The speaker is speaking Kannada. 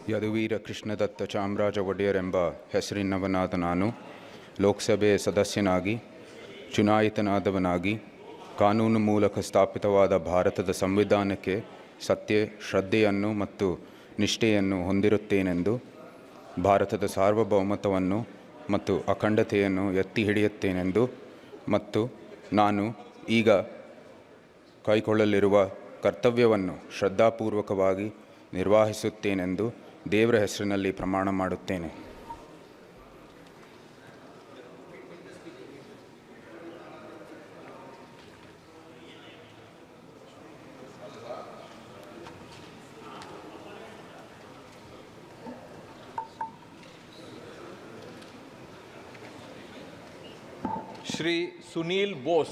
ಯದುವೀರ ಕೃಷ್ಣದತ್ತ ಚಾಮರಾಜ ಒಡೆಯರೆಂಬ ಹೆಸರಿನವನಾದ ನಾನು ಲೋಕಸಭೆಯ ಸದಸ್ಯನಾಗಿ ಚುನಾಯಿತನಾದವನಾಗಿ ಕಾನೂನು ಮೂಲಕ ಸ್ಥಾಪಿತವಾದ ಭಾರತದ ಸಂವಿಧಾನಕ್ಕೆ ಸತ್ಯ ಶ್ರದ್ಧೆಯನ್ನು ಮತ್ತು ನಿಷ್ಠೆಯನ್ನು ಹೊಂದಿರುತ್ತೇನೆಂದು ಭಾರತದ ಸಾರ್ವಭೌಮತ್ವವನ್ನು ಮತ್ತು ಅಖಂಡತೆಯನ್ನು ಎತ್ತಿ ಹಿಡಿಯುತ್ತೇನೆಂದು ಮತ್ತು ನಾನು ಈಗ ಕೈಗೊಳ್ಳಲಿರುವ ಕರ್ತವ್ಯವನ್ನು ಶ್ರದ್ಧಾಪೂರ್ವಕವಾಗಿ ನಿರ್ವಹಿಸುತ್ತೇನೆಂದು ದೇವರ ಹೆಸರಿನಲ್ಲಿ ಪ್ರಮಾಣ ಮಾಡುತ್ತೇನೆ. श्री सुनील बोस.